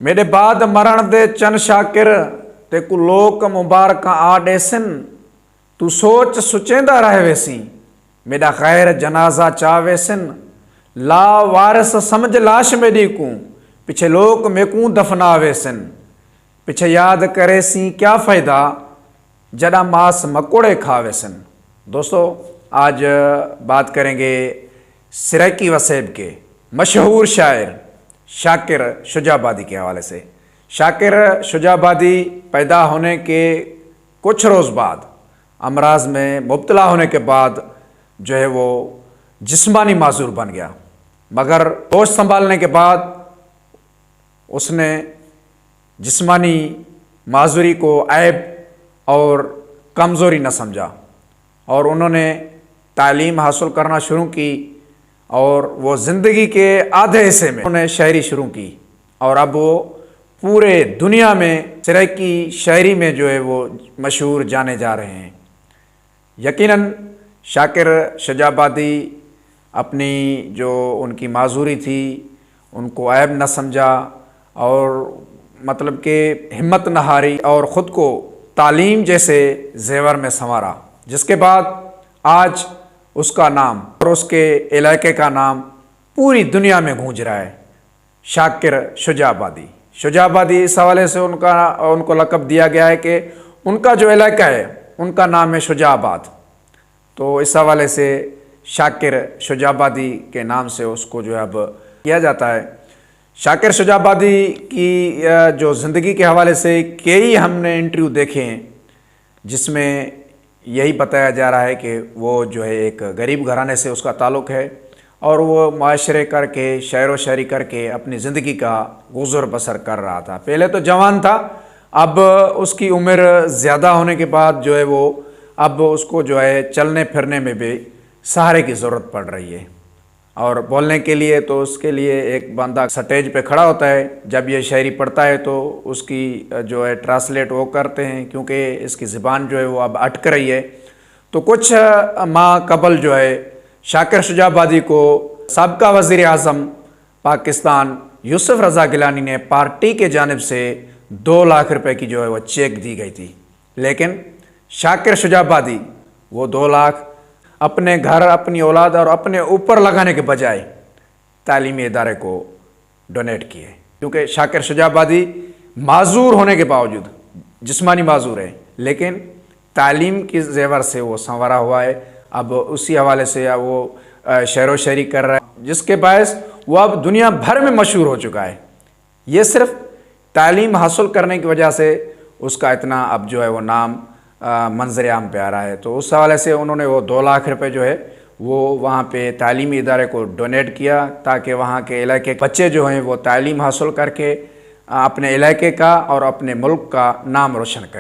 मेरे बाद मरण दे चन शाकिर ते को लोक मुबारक आ डेसन तू सोच सुचेंदा रह वेसी मेरा खैर जनाजा चावेसन ला वारस समझ लाश मेरी को पिछे लोक मेकू दफनावेसन पिछे याद करे सी क्या फ़ायदा जड़ा मांस मकोड़े खावेसन। दोस्तों, आज बात करेंगे सिरैकी वसेब के मशहूर शायर शाकिर शुजाबादी के हवाले से। शाकिर शुजाबादी पैदा होने के कुछ रोज़ बाद अमराज में मुब्तला होने के बाद जो है वो जिस्मानी माजूर बन गया, मगर होश संभालने के बाद उसने जिस्मानी माजूरी को ऐब और कमज़ोरी न समझा और उन्होंने तालीम हासिल करना शुरू की और वो ज़िंदगी के आधे हिस्से में उन्होंने शायरी शुरू की और अब वो पूरे दुनिया में सिरैकी शायरी में जो है वो मशहूर जाने जा रहे हैं। यकीनन शाकिर शुजाबादी अपनी जो उनकी माजूरी थी उनको ऐब न समझा और मतलब कि हिम्मत न हारी और ख़ुद को तालीम जैसे ज़ेवर में संवारा, जिसके बाद आज उसका नाम और उसके इलाके का नाम पूरी दुनिया में गूंज रहा है, शाकिर शुजाबादी। शुजाबादी इस हवाले से उनको लक़ब दिया गया है कि उनका जो इलाका है उनका नाम है शुजाबाद, तो इस हवाले से शाकिर शुजाबादी के नाम से उसको जो है अब किया जाता है। शाकिर शुजाबादी की जो ज़िंदगी के हवाले से कई हमने इंटरव्यू देखे हैं जिसमें यही बताया जा रहा है कि वो जो है एक गरीब घराने से उसका ताल्लुक़ है और वो माशरे करके शायर व शायरी करके अपनी ज़िंदगी का गुज़र बसर कर रहा था। पहले तो जवान था, अब उसकी उम्र ज़्यादा होने के बाद जो है वो अब उसको जो है चलने फिरने में भी सहारे की ज़रूरत पड़ रही है और बोलने के लिए तो उसके लिए एक बंदा स्टेज पे खड़ा होता है, जब ये शायरी पढ़ता है तो उसकी जो है ट्रांसलेट वो करते हैं क्योंकि इसकी ज़बान जो है वो अब अटक रही है। तो कुछ माह कबल जो है शाकिर शुजाबादी को साबका वज़ीर आज़म पाकिस्तान यूसुफ रज़ा गिलानी ने पार्टी के जानिब से 2 लाख रुपए की जो है वो चेक दी गई थी, लेकिन शाकिर शुजाबादी वो 2 लाख अपने घर, अपनी औलाद और अपने ऊपर लगाने के बजाय तालीमी इदारे को डोनेट किए, क्योंकि शाकिर शुजाबादी माजूर होने के बावजूद जिस्मानी माजूर है लेकिन तालीम की ज़ेवर से वो संवरा हुआ है। अब उसी हवाले से वो शेर व शायरी कर रहा है जिसके बायस वो अब दुनिया भर में मशहूर हो चुका है। ये सिर्फ तालीम हासिल करने की वजह से उसका इतना अब जो है वो नाम मंजर आम पे आ रहा है। तो उस हवाले से उन्होंने वो 2 लाख रुपए जो है वो वहाँ पे तालीमी इदारे को डोनेट किया ताकि वहाँ के इलाके के बच्चे जो हैं वो तालीम हासिल करके अपने इलाके का और अपने मुल्क का नाम रोशन करें।